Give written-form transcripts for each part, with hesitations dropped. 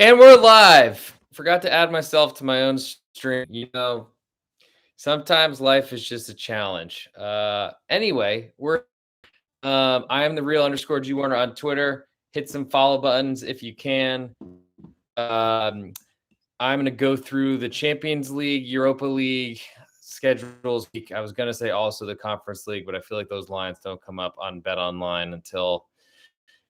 And we're live. Forgot to add myself to my own stream. Sometimes life is just a challenge. Anyway, we're I am the real underscore G Warner on Twitter. Hit some follow buttons if you can. I'm gonna go through the Champions League, Europa League schedules. I was gonna say also the Conference League, but I feel like those lines don't come up on Bet Online until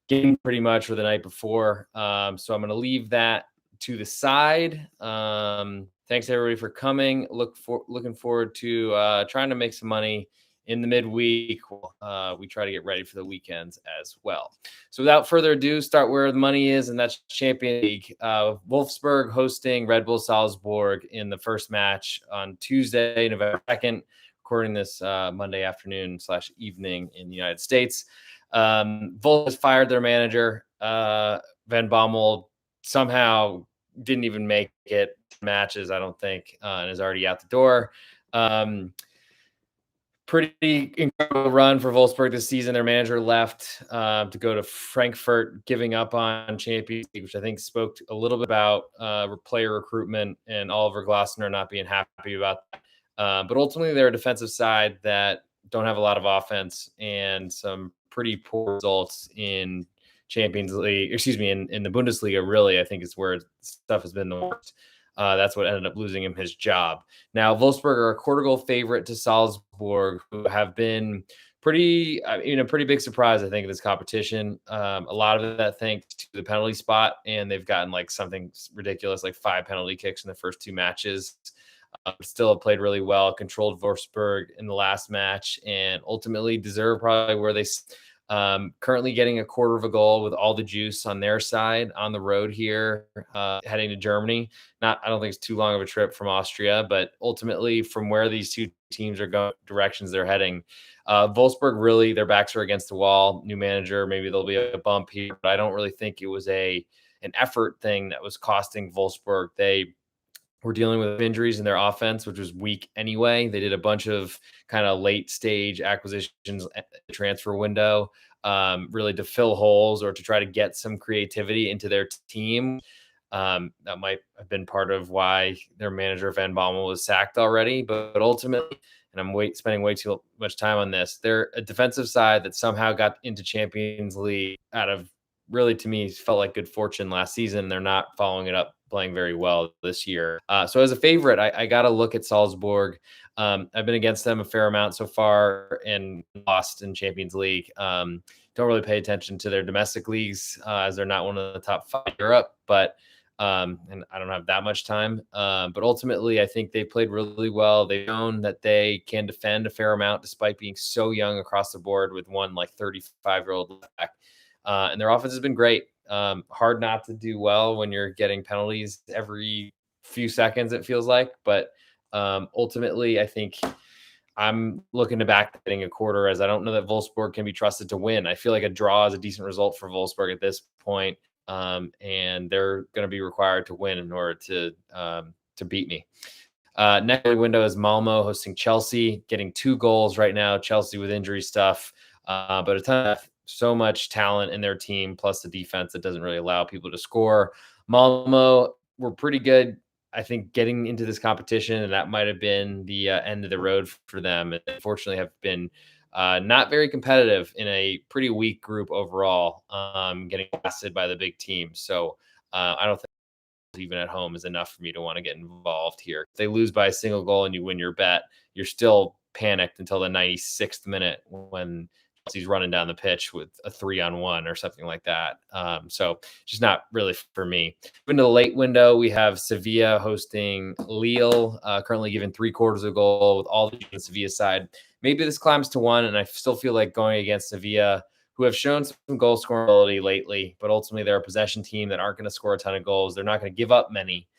game pretty much or the night before. So I'm going to leave that to the side. Thanks everybody for coming. Looking forward to trying to make some money in the midweek. We try to get ready for the weekends as well. So without further ado, start where the money is, and that's Champions League. Wolfsburg hosting Red Bull Salzburg in the first match on Tuesday, November 2nd. Recording this Monday afternoon / evening in the United States. Wolf has fired their manager. Van Bommel somehow didn't even make it matches, I don't think, and is already out the door. Pretty incredible run for Wolfsburg this season. Their manager left to go to Frankfurt, giving up on Champions League, which I think spoke a little bit about player recruitment and Oliver Glasner not being happy about that. But ultimately, they're a defensive side that don't have a lot of offense and some pretty poor results in Champions League, in the Bundesliga, really, I think is where stuff has been the worst. That's what ended up losing him his job. Now, Wolfsburg are a quarter goal favorite to Salzburg, who have been pretty big surprise, I think, in this competition. A lot of that thanks to the penalty spot, and they've gotten like something ridiculous, like 5 penalty kicks in the first 2 matches. Still played really well, controlled Wolfsburg in the last match, and ultimately deserve probably where they currently getting a quarter of a goal with all the juice on their side on the road here, heading to Germany. I don't think it's too long of a trip from Austria, but ultimately from where these two teams are going, directions they're heading, Wolfsburg really, their backs are against the wall. New manager, maybe there'll be a bump here, but I don't really think it was an effort thing that was costing Wolfsburg. They were dealing with injuries in their offense, which was weak anyway. They did a bunch of kind of late stage acquisitions at the transfer window, really to fill holes or to try to get some creativity into their team. That might have been part of why their manager Van Bommel was sacked already, but ultimately, and I'm spending way too much time on this, they're a defensive side that somehow got into Champions League out of, really, to me, felt like good fortune last season. They're not following it up, playing very well this year. So as a favorite, I got to look at Salzburg. I've been against them a fair amount so far and lost in Champions League. Don't really pay attention to their domestic leagues as they're not one of the top 5 in Europe, but and I don't have that much time. But ultimately, I think they played really well. They've shown that they can defend a fair amount despite being so young across the board with one like 35-year-old left back. And their offense has been great. Hard not to do well when you're getting penalties every few seconds, it feels like. But ultimately, I think I'm looking to back getting a quarter, as I don't know that Wolfsburg can be trusted to win. I feel like a draw is a decent result for Wolfsburg at this point, and they're going to be required to win in order to beat me. Next window is Malmo hosting Chelsea, getting 2 goals right now. Chelsea with injury stuff, but a ton of so much talent in their team, plus the defense that doesn't really allow people to score. Malmo were pretty good, I think, getting into this competition, and that might have been the end of the road for them. And unfortunately have been not very competitive in a pretty weak group overall, getting blasted by the big teams. So I don't think even at home is enough for me to want to get involved here. If they lose by a single goal and you win your bet, you're still panicked until the 96th minute when Chelsea's running down the pitch with a 3-on-1 or something like that. So just not really for me. Into the late window, we have Sevilla hosting Lille, currently given 3/4 of a goal with all the Sevilla side. Maybe this climbs to 1, and I still feel like going against Sevilla, who have shown some goal scoring ability lately, but ultimately they're a possession team that aren't going to score a ton of goals. They're not going to give up many.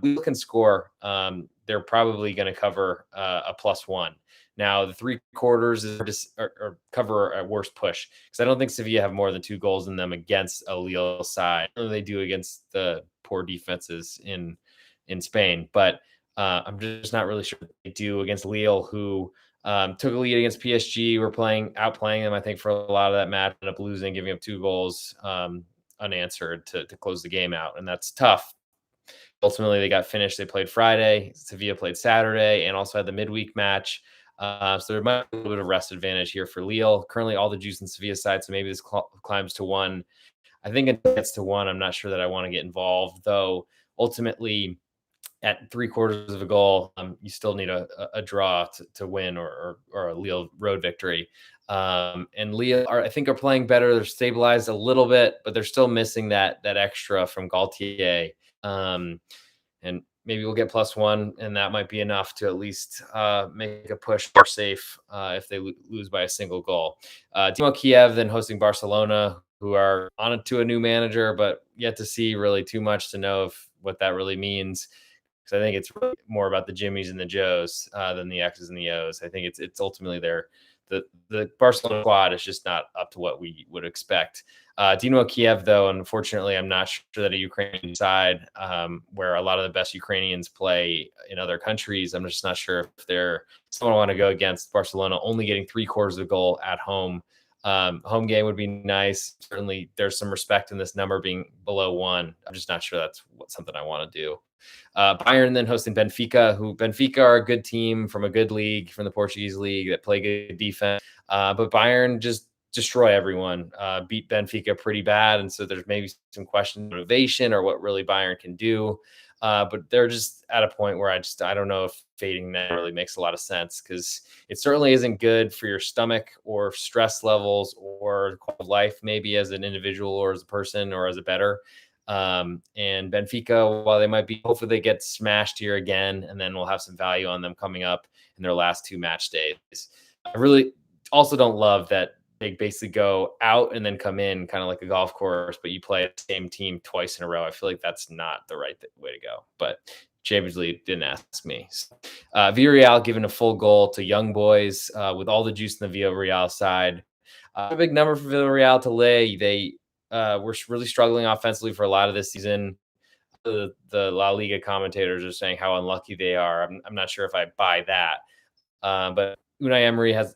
We can score. They're probably going to cover a +1. Now, the 3/4 is just or cover a worst push, because I don't think Sevilla have more than 2 goals in them against a Lille side. They do against the poor defenses in Spain, but I'm just not really sure what they do against Lille, who took a lead against PSG. We're outplaying them, I think, for a lot of that match. Ended up losing, giving up 2 goals unanswered to close the game out, and that's tough. Ultimately, they got finished. They played Friday. Sevilla played Saturday, and also had the midweek match. So there might be a little bit of rest advantage here for Lille. Currently, all the juice in Sevilla side, so maybe this climbs to one. I think it gets to one. I'm not sure that I want to get involved, though. Ultimately, at 3/4 of a goal, you still need a draw to win, or a Lille road victory. And Lille I think are playing better. They're stabilized a little bit, but they're still missing that extra from Galtier. Um, and maybe we'll get +1, and that might be enough to at least make a push more safe if they lose by a single goal. Dynamo Kiev then hosting Barcelona, who are to a new manager, but yet to see really too much to know if what that really means. Because I think it's really more about the Jimmies and the Joes than the X's and the O's. I think it's ultimately the Barcelona squad is just not up to what we would expect. Dynamo Kiev, though, unfortunately, I'm not sure that a Ukrainian side, where a lot of the best Ukrainians play in other countries, I'm just not sure if they're someone I want to go against. Barcelona only getting 3/4 of a goal at home. Home game would be nice. Certainly, there's some respect in this number being below 1. I'm just not sure that's something I want to do. Bayern then hosting Benfica, who Benfica are a good team from a good league, from the Portuguese league, that play good defense. But Bayern just destroy everyone, beat Benfica pretty bad. And so there's maybe some question of motivation or what really Bayern can do. But they're just at a point where I don't know if fading them really makes a lot of sense, because it certainly isn't good for your stomach or stress levels or quality of life, maybe as an individual or as a person or as a bettor. And Benfica, while they might be, hopefully they get smashed here again, and then we'll have some value on them coming up in their last 2 match days. I really also don't love that they basically go out and then come in kind of like a golf course, but you play the same team twice in a row. I feel like that's not the right way to go, but Champions League didn't ask me. Villarreal giving a full goal to Young Boys, with all the juice in the Villarreal side. A big number for Villarreal to lay. They were really struggling offensively for a lot of this season. The La Liga commentators are saying how unlucky they are. I'm not sure if I buy that. But Unai Emery has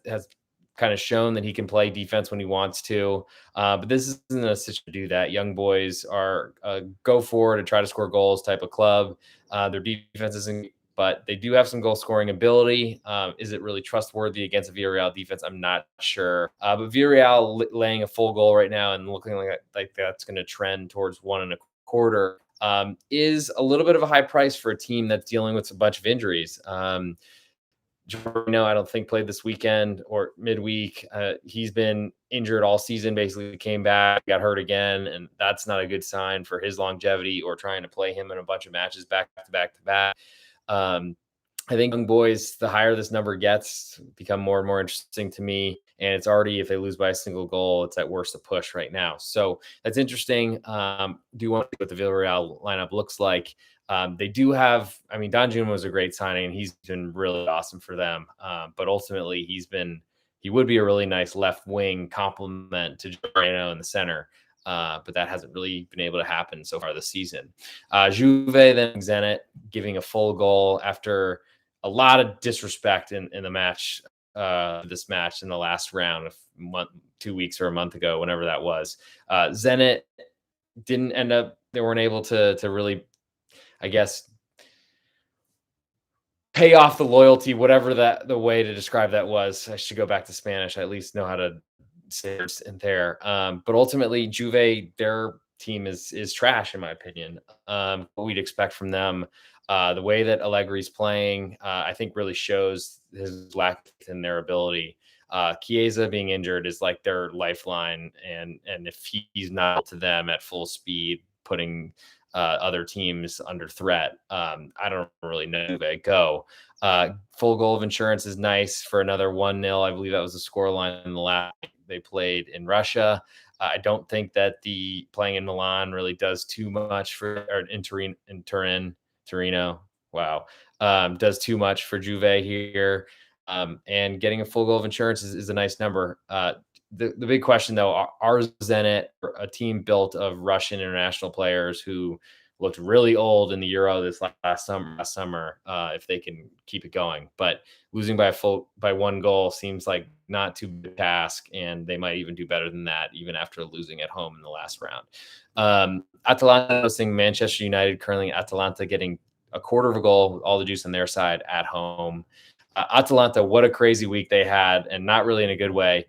kind of shown that he can play defense when he wants to. But this isn't a situation to do that. Young Boys are go forward and try to score goals type of club. Their defense isn't, but they do have some goal scoring ability. Is it really trustworthy against a Villarreal defense? I'm not sure. But Villarreal laying a full goal right now and looking like that's going to trend towards 1.25 is a little bit of a high price for a team that's dealing with a bunch of injuries. Jorginho, I don't think played this weekend or midweek. He's been injured all season, basically came back, got hurt again, and that's not a good sign for his longevity or trying to play him in a bunch of matches back to back to back. I think Young Boys, the higher this number gets, become more and more interesting to me. And it's already, if they lose by a single goal, it's at worst a push right now. So that's interesting. Do you want to see what the Villarreal lineup looks like? They do have, Danjuma was a great signing, and he's been really awesome for them. But ultimately, he would be a really nice left wing complement to Jorginho in the center. But that hasn't really been able to happen so far this season. Juve then Zenit giving a full goal after a lot of disrespect in the match. This match in the last round, 2 weeks or a month ago, whenever that was. Zenit didn't end up. They weren't able to really, I guess, pay off the loyalty, whatever the way to describe that was. I should go back to Spanish. I at least know how to say it in there. But ultimately, Juve, their team is trash, in my opinion. What we'd expect from them. The way that Allegri's playing, I think really shows his lack in their ability. Chiesa being injured is like their lifeline. And if he's not to them at full speed, putting other teams under threat, I don't really know who they go. Full goal of insurance is nice for another 1-0. I believe that was the scoreline in the last they played in Russia. I don't think that the playing in Milan really does too much in Torino. Wow. Does too much for Juve here. And getting a full goal of insurance is a nice number. The big question, though, are Zenit a team built of Russian international players who looked really old in the Euro this last summer, if they can keep it going. But losing by one goal seems like not too big a task, and they might even do better than that, even after losing at home in the last round. Atalanta hosting Manchester United, currently Atalanta getting a quarter of a goal with all the juice on their side at home. Atalanta, what a crazy week they had, and not really in a good way.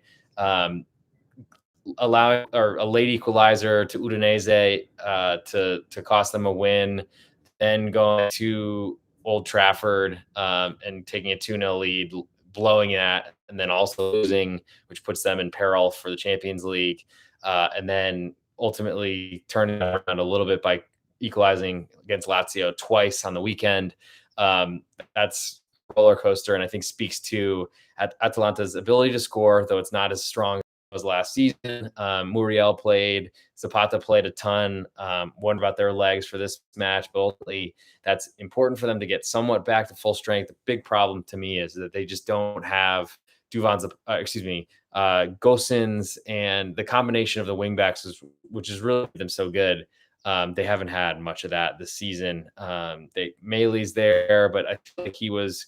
Allowing or a late equalizer to Udinese to cost them a win, then going to Old Trafford and taking a 2-0 lead, blowing it, and then also losing, which puts them in peril for the Champions League, and then ultimately turning around a little bit by equalizing against Lazio twice on the weekend. That's a roller coaster, and I think speaks to Atalanta's ability to score, though it's not as strong was last season. Muriel played, Zapata played a ton. Wondered about their legs for this match, but ultimately that's important for them to get somewhat back to full strength. The big problem to me is that they just don't have Gosens, and the combination of the wingbacks which is really made them so good. They haven't had much of that this season. Meili's there, but I feel like he was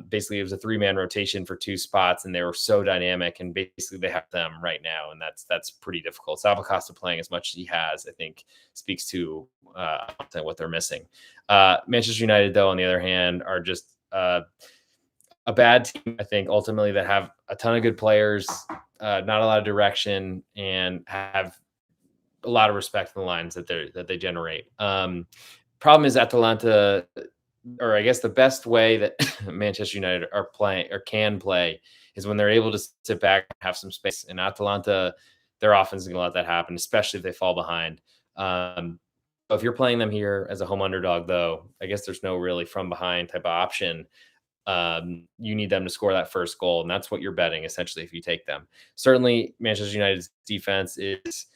basically it was a 3-man rotation for 2 spots, and they were so dynamic, and basically they have them right now, and that's pretty difficult. Zappacosta playing as much as he has, I think, speaks to what they're missing. Manchester United, though, on the other hand, are just a bad team, I think, ultimately, that have a ton of good players, not a lot of direction, and have a lot of respect for the lines that they generate. Problem is Atalanta, or I guess the best way that Manchester United are playing or can play is when they're able to sit back and have some space. And Atalanta, their offense is going to let that happen, especially if they fall behind. If you're playing them here as a home underdog, though, I guess there's no really from behind type of option. You need them to score that first goal, and that's what you're betting essentially if you take them. Certainly, Manchester United's defense is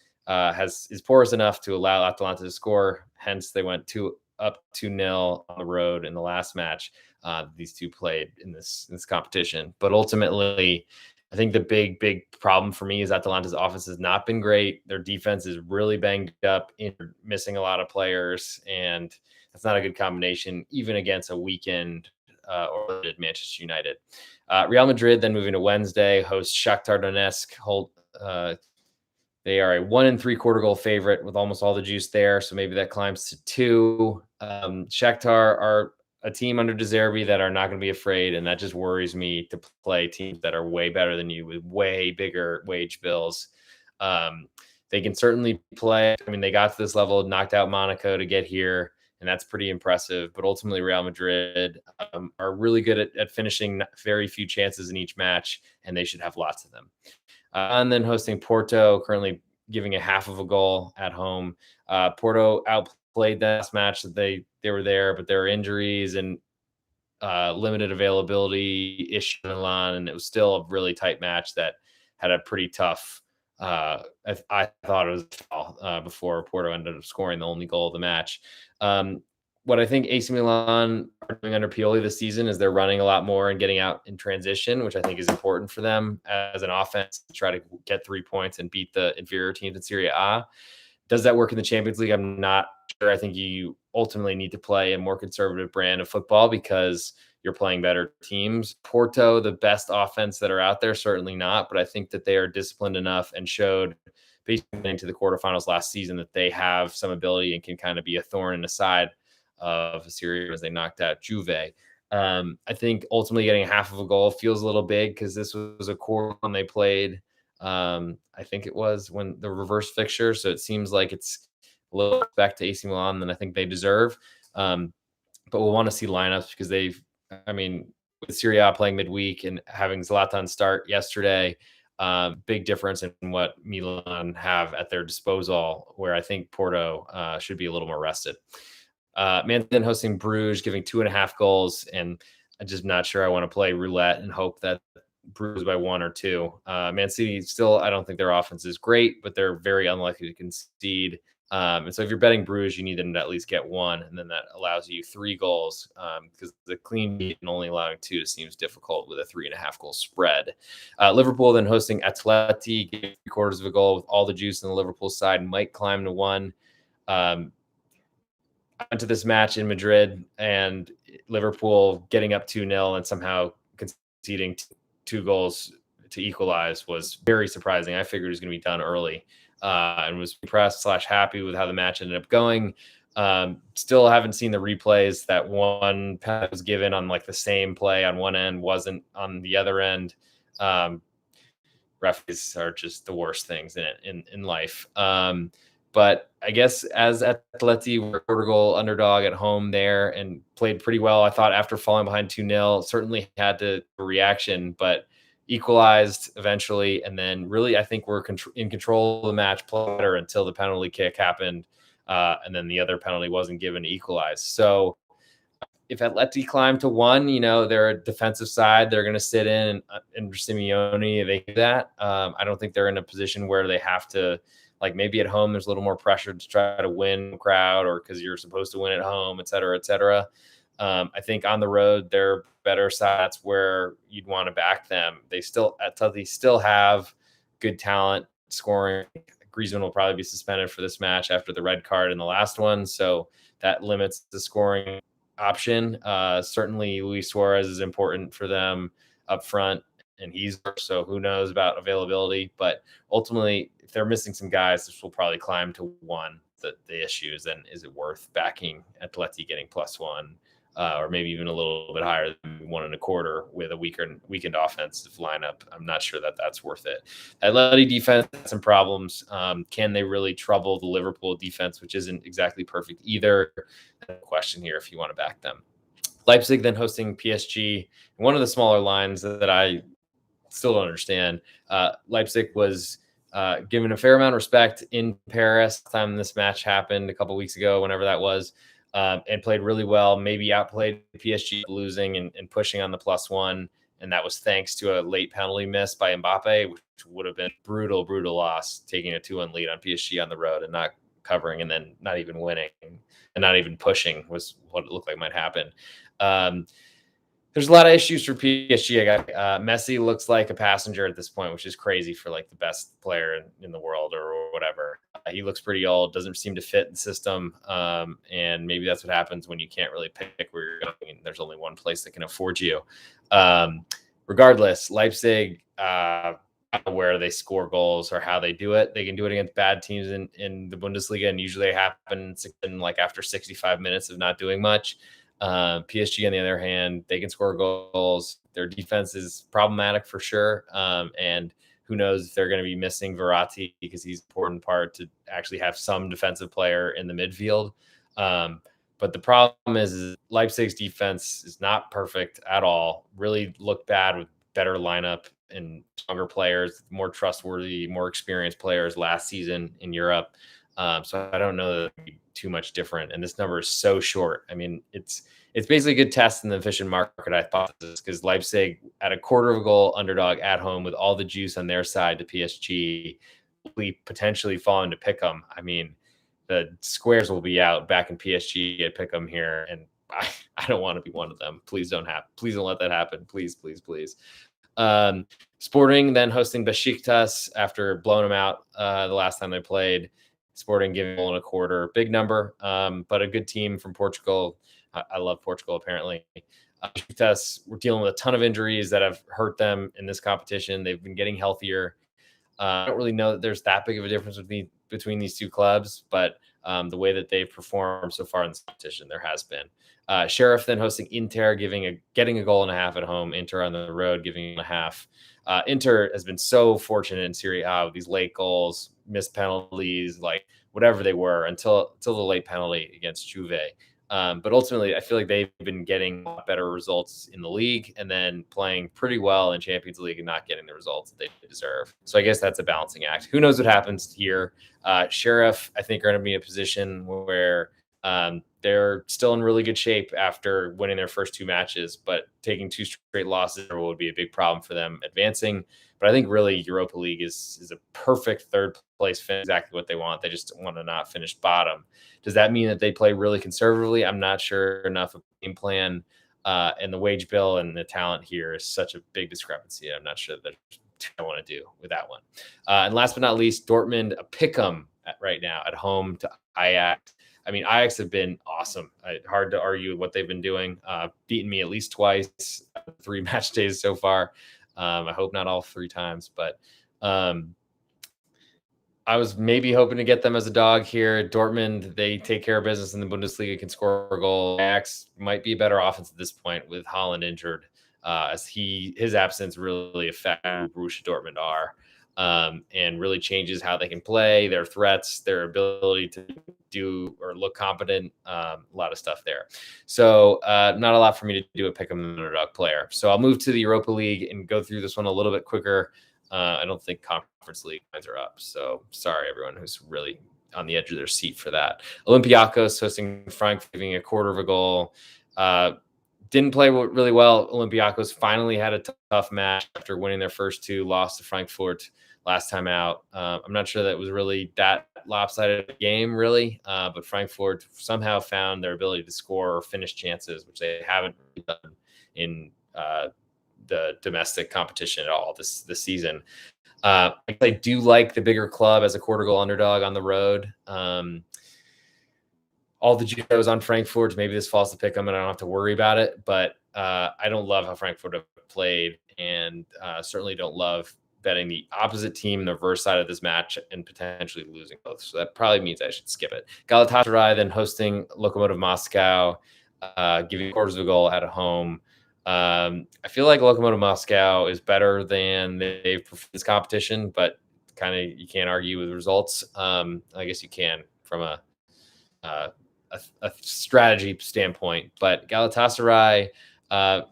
porous enough to allow Atalanta to score. Hence, they went up 2-0 on the road in the last match these two played in this competition. But ultimately, I think the big problem for me is Atalanta's offense has not been great. Their defense is really banged up, missing a lot of players, and that's not a good combination, even against a weakened or Manchester United. Real Madrid, then moving to Wednesday, host Shakhtar Donetsk. They are a 1 3/4 goal favorite with almost all the juice there, so maybe that climbs to 2. Shakhtar are a team under De Zerbi that are not going to be afraid, and that just worries me to play teams that are way better than you with way bigger wage bills. They can certainly play. I mean, they got to this level, knocked out Monaco to get here, and that's pretty impressive. But ultimately, Real Madrid are really good at finishing very few chances in each match, and they should have lots of them. And then hosting Porto, currently giving a half of a goal at home. Porto outplayed that last match that they were there, but there were injuries and limited availability issue in Milan, and it was still a really tight match that had a pretty tough. I thought it was foul before Porto ended up scoring the only goal of the match. What I think AC Milan are doing under Pioli this season is they're running a lot more and getting out in transition, which I think is important for them as an offense to try to get 3 points and beat the inferior teams in Serie A. Does that work in the Champions League? I'm not sure. I think you ultimately need to play a more conservative brand of football because you're playing better teams. Porto, the best offense that are out there, certainly not, but I think that they are disciplined enough and showed basically into the quarterfinals last season that they have some ability and can kind of be a thorn in the side of a series as they knocked out Juve. I think ultimately getting a half of a goal feels a little big because this was a quarter when they played. I think it was when the reverse fixture. So it seems like it's a little respect to AC Milan than I think they deserve. But we'll want to see lineups because with Serie A playing midweek and having Zlatan start yesterday, big difference in what Milan have at their disposal, where I think Porto should be a little more rested. Man City hosting Bruges, giving 2.5 goals, and I'm just not sure I want to play roulette and hope that Bruges by 1 or 2. Man City still, I don't think their offense is great, but they're very unlikely to concede. And so if you're betting Bruges, you need them to at least get 1, and then that allows you 3 goals because the clean sheet and only allowing 2 seems difficult with a 3.5 goal spread. Liverpool then hosting Atleti, 3/4 of a goal with all the juice on the Liverpool side, might climb to 1. I went to this match in Madrid and Liverpool getting up 2-0 and somehow conceding two goals to equalize was very surprising. I figured it was going to be done early, and was impressed / happy with how the match ended up going. Still haven't seen the replays. That one pass was given on like the same play on one end wasn't on the other end. Referees are just the worst things in life. But I guess as Atleti were quarter goal underdog at home there and played pretty well, I thought after falling behind 2-0, certainly had to reaction, but equalized eventually. And then really, I think we're in control of the match, better until the penalty kick happened. And then the other penalty wasn't given to equalize. So if Atleti climb to 1, they're a defensive side. They're going to sit in, and Simeone, they do that. I don't think they're in a position where they have to, like maybe at home, there's a little more pressure to try to win the crowd or because you're supposed to win at home, et cetera, et cetera. I think on the road, they're better sides where you'd want to back them. Atleti still have good talent scoring. Griezmann will probably be suspended for this match after the red card in the last one. So that limits the scoring option. Certainly Luis Suarez is important for them up front, and so who knows about availability, but ultimately if they're missing some guys, this will probably climb to 1. The issue is then, is it worth backing Atleti getting +1, or maybe even a little bit higher than 1.25 with a weakened offensive lineup? I'm not sure that that's worth it. Atleti defense has some problems. Can they really trouble the Liverpool defense, which isn't exactly perfect either? Question here if you want to back them. Leipzig then hosting PSG. One of the smaller lines that I still don't understand. Leipzig was given a fair amount of respect in Paris the time this match happened a couple weeks ago, whenever that was, and played really well, maybe outplayed PSG, losing and pushing on the +1. And that was thanks to a late penalty miss by Mbappe, which would have been brutal loss, taking a 2-1 lead on PSG on the road and not covering, and then not even winning and not even pushing was what it looked like might happen. There's a lot of issues for PSG. Messi looks like a passenger at this point, which is crazy for like the best player in the world or whatever. He looks pretty old, doesn't seem to fit the system. And maybe that's what happens when you can't really pick where you're going. There's only one place that can afford you. Regardless, Leipzig, where they score goals or how they do it. They can do it against bad teams in the Bundesliga, and usually they happen like after 65 minutes of not doing much. PSG, on the other hand, they can score goals. Their defense is problematic for sure. And who knows if they're going to be missing Verratti, because he's an important part to actually have some defensive player in the midfield. But the problem is Leipzig's defense is not perfect at all. Really looked bad with better lineup and stronger players, more trustworthy, more experienced players last season in Europe. So I don't know that it'd be too much different. And this number is so short. I mean, it's basically a good test in the efficient market hypothesis, because Leipzig at a quarter of a goal underdog at home with all the juice on their side to PSG, we potentially fall into pick'em. I mean, the squares will be out back in PSG at pick'em here, and I don't want to be one of them. Please don't let that happen. Please. Sporting then hosting Besiktas after blowing them out the last time they played. Sporting giving 1.25, big number, but a good team from Portugal. I love Portugal, apparently. Besiktas were dealing with a ton of injuries that have hurt them in this competition. They've been getting healthier. I don't really know that there's that big of a difference between these two clubs, but the way that they've performed so far in this competition, there has been. Sheriff then hosting Inter, getting a 1.5 goals at home. Inter on the road giving 1.5. Inter has been so fortunate in Serie A with these late goals, missed penalties, like whatever they were, until the late penalty against Juve. But ultimately, I feel like they've been getting better results in the league and then playing pretty well in Champions League and not getting the results that they deserve. So I guess that's a balancing act. Who knows what happens here? Sheriff, I think, are going to be in a position where they're still in really good shape after winning their first 2 matches, but taking 2 straight losses would be a big problem for them advancing. But I think really Europa League is a perfect third place finish, exactly what they want. They just want to not finish bottom. Does that mean that they play really conservatively? I'm not sure enough of a game plan, and the wage bill and the talent here is such a big discrepancy. I'm not sure that I want to do with that one. And last but not least, Dortmund, a pick'em right now at home to Ajax. I mean, Ajax have been awesome. Hard to argue with what they've been doing. Beaten me at least twice, 3 match days so far. I hope not all 3 times, but I was maybe hoping to get them as a dog here. Dortmund, they take care of business in the Bundesliga, can score a goal. Ajax might be a better offense at this point with Haaland injured, as his absence really affects who Borussia Dortmund are, and really changes how they can play, their threats, their ability to do or look competent. A lot of stuff there. So not a lot for me to do a pick 'em underdog player. So I'll move to the Europa League and go through this one a little bit quicker. I don't think Conference League lines are up. So sorry, everyone who's really on the edge of their seat for that. Olympiacos hosting Frankfurt, giving a quarter of a goal. Didn't play really well. Olympiacos finally had a tough match after winning their first 2, lost to Frankfurt last time out. I'm not sure that was really that lopsided game, really, but Frankfurt somehow found their ability to score or finish chances, which they haven't really done in the domestic competition at all this season. I do like the bigger club as a quarter goal underdog on the road. All the judos on Frankfurt. Maybe this falls to pick them and I don't have to worry about it, but I don't love how Frankfurt have played, and certainly don't love betting the opposite team, the reverse side of this match, and potentially losing both. So that probably means I should skip it. Galatasaray then hosting Lokomotiv Moscow, giving quarters of a goal at home. I feel like Lokomotiv Moscow is better than they've performed this competition, but kind of you can't argue with results. I guess you can from a strategy standpoint, but Galatasaray,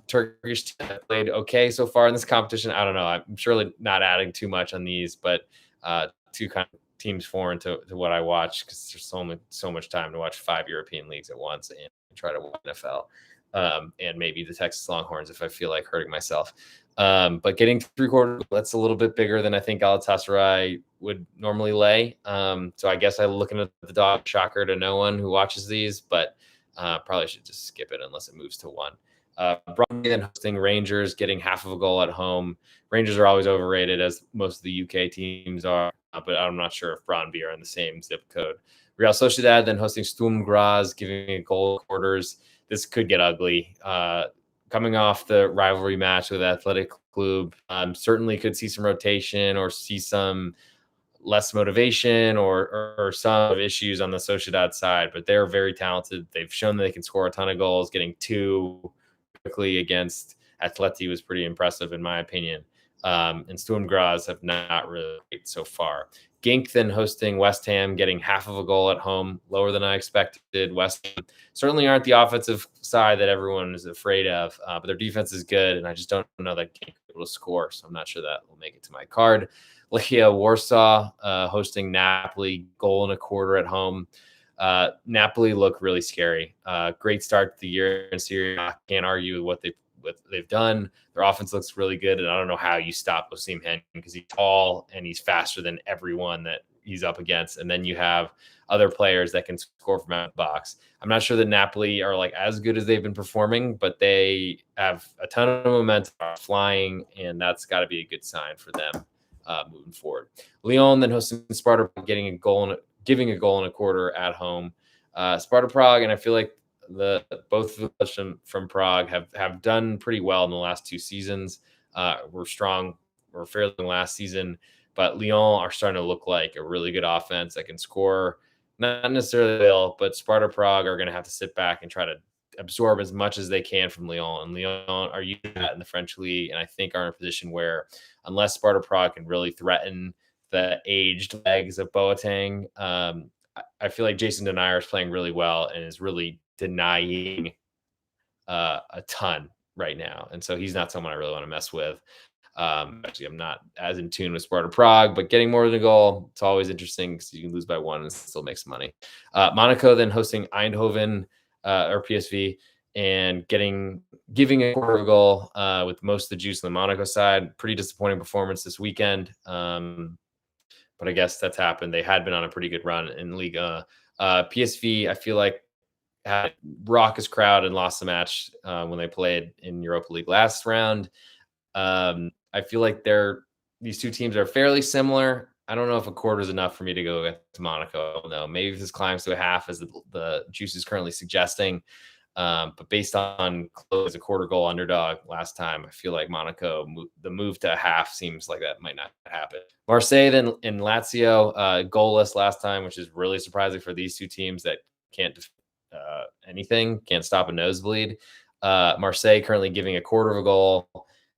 Turkish team played okay so far in this competition. I don't know. I'm surely not adding too much on these, but 2 kind of teams foreign to what I watch, because there's so much time to watch 5 European leagues at once and try to watch NFL. And maybe the Texas Longhorns if I feel like hurting myself. But getting 3/4, that's a little bit bigger than I think Galatasaray would normally lay. So I guess I'm looking at the dog. Shocker to no one who watches these, but probably should just skip it unless it moves to 1. Brøndby then hosting Rangers, getting half of a goal at home. Rangers are always overrated, as most of the UK teams are, but I'm not sure if Brøndby are in the same zip code. Real Sociedad then hosting Sturm Graz, giving a goal quarters. This could get ugly. Coming off the rivalry match with Athletic Club, certainly could see some rotation or see some less motivation or some issues on the Sociedad side, but they're very talented. They've shown that they can score a ton of goals. Getting 2 quickly against Atleti was pretty impressive, in my opinion. And Sturm Graz have not really played so far. Genk then hosting West Ham, getting half of a goal at home, lower than I expected. West Ham certainly aren't the offensive side that everyone is afraid of, but their defense is good, and I just don't know that Genk will be able to score, so I'm not sure that will make it to my card. Lechia Warsaw hosting Napoli, goal and a quarter at home. Napoli look really scary. Great start to the year in Serie A. Can't argue with what they've done. Their offense looks really good, and I don't know how you stop Osimhen, because he's tall and he's faster than everyone that he's up against. And then you have other players that can score from out of the box. I'm not sure that Napoli are like as good as they've been performing, but they have a ton of momentum, flying, and that's got to be a good sign for them moving forward. Lyon then hosting Sparta, giving a goal and a quarter at home. Sparta Prague, and I feel like both of them from Prague have done pretty well in the last 2 seasons. We're strong. We're fairly last season, but Lyon are starting to look like a really good offense that can score. Not necessarily well, but Sparta Prague are going to have to sit back and try to absorb as much as they can from Lyon. And Lyon are used to that in the French league, and I think are in a position where, unless Sparta Prague can really threaten the aged legs of Boateng, I feel like Jason Denayer is playing really well and is really denying a ton right now. And so he's not someone I really want to mess with. Actually, I'm not as in tune with Sparta Prague, but getting more than a goal, it's always interesting because you can lose by 1 and still make some money. Monaco then hosting Eindhoven or PSV and giving a quarter of a goal with most of the juice on the Monaco side. Pretty disappointing performance this weekend. But I guess that's happened. They had been on a pretty good run in Liga. PSV, I feel like, had raucous crowd and lost the match when they played in Europa League last round. I feel like these 2 teams are fairly similar. I don't know if a quarter is enough for me to go against Monaco. No, maybe if this climbs to a half, as the juice is currently suggesting. But based on close a quarter goal underdog last time, I feel like Monaco, the move to a half seems like that might not happen. Marseille then in Lazio, goalless last time, which is really surprising for these two teams that can't anything, can't stop a nosebleed. Marseille currently giving a quarter of a goal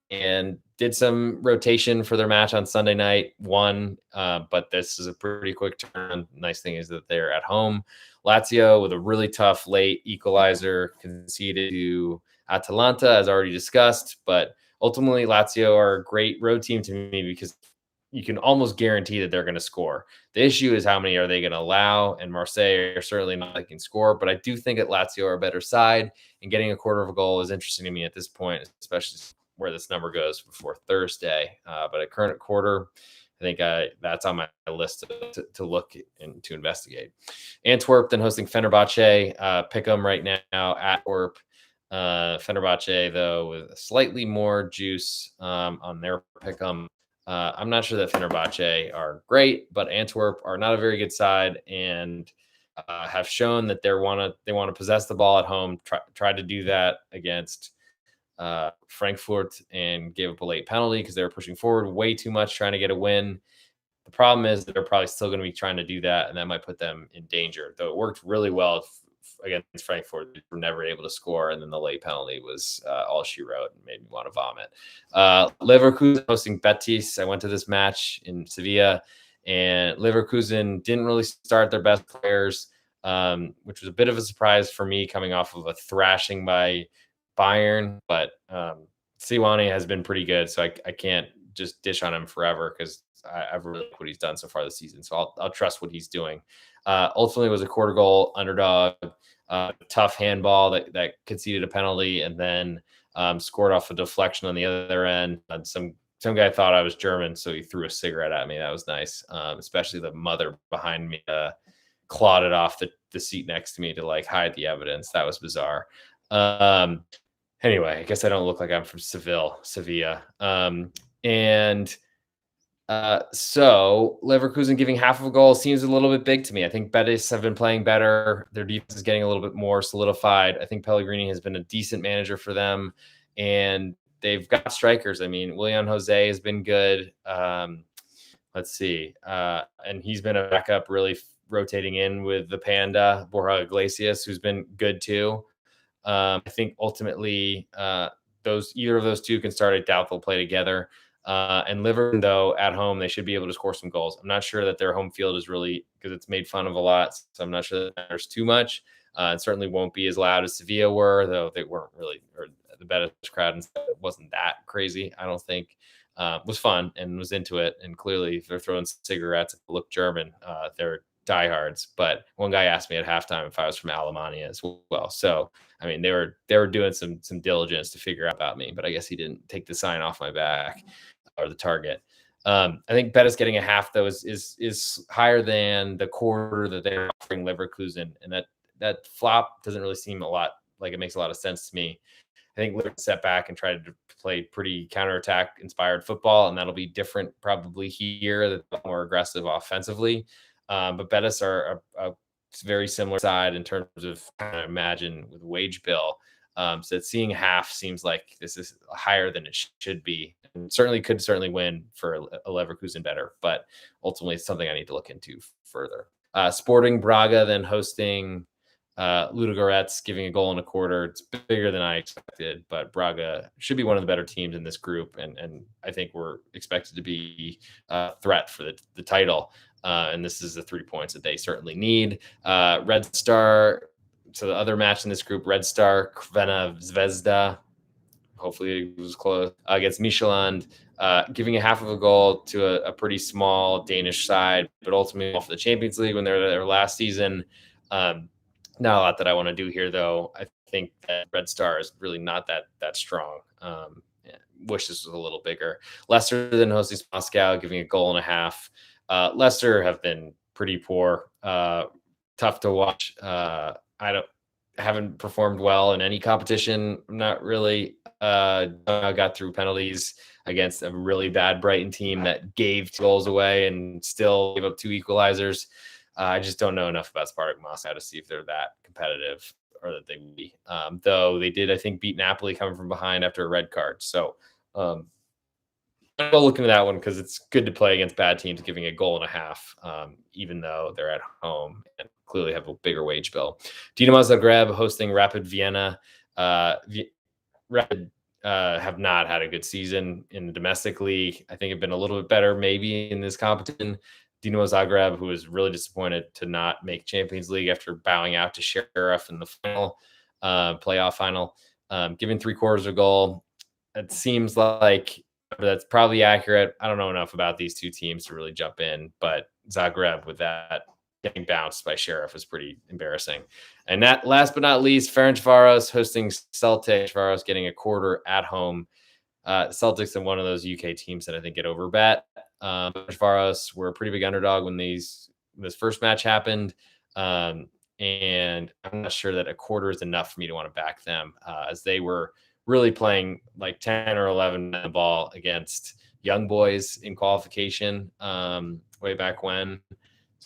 and did some rotation for their match on Sunday night. Won, but this is a pretty quick turn. Nice thing is that they're at home. Lazio with a really tough late equalizer conceded to Atalanta, as already discussed. But ultimately, Lazio are a great road team to me because you can almost guarantee that they're going to score. The issue is how many are they going to allow, and Marseille are certainly not they can score. But I do think that Lazio are a better side, and getting a quarter of a goal is interesting to me at this point, especially where this number goes before Thursday. But at current quarter, I think that's on my list to look and to investigate. Antwerp then hosting Fenerbahce. Pick them right now at Antwerp. Fenerbahce, though, with slightly more juice on their pick 'em. I'm not sure that Fenerbahce are great, but Antwerp are not a very good side and have shown that they want to possess the ball at home. Try to do that against Frankfurt and gave up a late penalty because they were pushing forward way too much trying to get a win. The problem is that they're probably still going to be trying to do that, and that might put them in danger. Though it worked really well against Frankfurt, they were never able to score, and then the late penalty was all she wrote and made me want to vomit. Leverkusen hosting Betis. I went to this match in Sevilla, and Leverkusen didn't really start their best players, which was a bit of a surprise for me coming off of a thrashing by Bayern, but Siwane has been pretty good, so I can't just dish on him forever because I've really liked what he's done so far this season. So I'll trust what he's doing. Ultimately, was a quarter goal underdog, tough handball that conceded a penalty, and then scored off a deflection on the other end. Some guy thought I was German, so he threw a cigarette at me. That was nice, especially the mother behind me clawed it off the seat next to me to like hide the evidence. That was bizarre. Anyway, I guess I don't look like I'm from Sevilla. So Leverkusen giving half of a goal seems a little bit big to me. I think Betis have been playing better. Their defense is getting a little bit more solidified. I think Pellegrini has been a decent manager for them, and they've got strikers. I mean, Willian Jose has been good. Let's see. And he's been a backup, really rotating in with the Panda, Borja Iglesias, who's been good too. I think ultimately either of those two can start. I doubt they'll play together. And Liverpool, though, at home, they should be able to score some goals. I'm not sure that their home field is really, because it's made fun of a lot, so I'm not sure that matters too much. It certainly won't be as loud as Sevilla were, though they weren't really, or the Betis crowd wasn't that crazy, I don't think. Was fun and was into it. And clearly, if they're throwing cigarettes, look German, they're diehards. But one guy asked me at halftime if I was from Alemannia as well. So, I mean, they were doing some diligence to figure out about me, but I guess he didn't take the sign off my back or the target. I think Betis getting a half, though, is higher than the quarter that they're offering Leverkusen, and that flop doesn't really seem a lot like it makes a lot of sense to me. I think Liverpool set back and tried to play pretty counterattack inspired football, and that'll be different probably here. That's more aggressive offensively. But Betis are a very similar side in terms of kind of imagine with wage bill. So seeing half seems like this is higher than it should be. And could win for a Leverkusen better, but ultimately it's something I need to look into further. Sporting Braga then hosting Ludogorets, giving a goal in a quarter. It's bigger than I expected, but Braga should be one of the better teams in this group, and I think we're expected to be a threat for the title. And this is the 3 points that they certainly need. Red Star, so the other match in this group, Red Star, Crvena Zvezda, hopefully it was close, against Midtjylland, giving a half of a goal to a pretty small Danish side, but ultimately off the Champions League when they were there last season. Not a lot that I want to do here, though. I think that Red Star is really not that strong. Wish this was a little bigger. Leicester then hosting Moscow, giving a goal and a half. Leicester have been pretty poor, tough to watch. Haven't performed well in any competition. Not really. Got through penalties against a really bad Brighton team that gave 2 goals away and still gave up 2 equalizers. I just don't know enough about Spartak Moscow to see if they're that competitive or that they will be. Though they did, I think, beat Napoli coming from behind after a red card. So I'll look into that one because it's good to play against bad teams, giving a goal and a half, even though they're at home and clearly have a bigger wage bill. Dinamo Zagreb hosting Rapid Vienna. Rapid have not had a good season in the domestic league. I think have been a little bit better maybe in this competition. Dinamo Zagreb, who was really disappointed to not make Champions League after bowing out to Sheriff in the final playoff final, giving 3/4 a goal. It seems like that's probably accurate. I don't know enough about these two teams to really jump in, but Zagreb with that getting bounced by Sheriff was pretty embarrassing. And that, last but not least, Ferencváros hosting Celtic. Ferencváros getting 1/4 at home. Celtics are one of those UK teams that I think get overbet. Ferencváros were a pretty big underdog when this first match happened. And I'm not sure that 1/4 is enough for me to want to back them, as they were really playing like 10 or 11 in the ball against young boys in qualification way back when.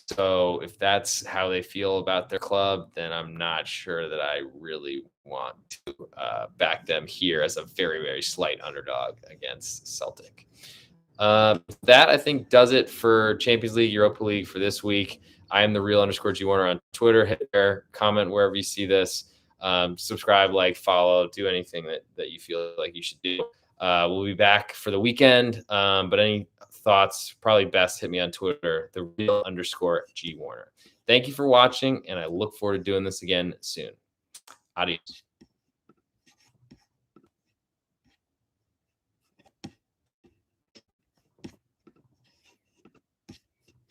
So if that's how they feel about their club, then I'm not sure that I really want to back them here as a very, very slight underdog against Celtic. That, I think, does it for Champions League, Europa League for this week. I am the real_G Warner on Twitter. Hit there, comment wherever you see this. Subscribe, like, follow, do anything that you feel like you should do. We'll be back for the weekend. But any thoughts, probably best hit me on Twitter, the real_G Warner. Thank you for watching, and I look forward to doing this again soon. Adios.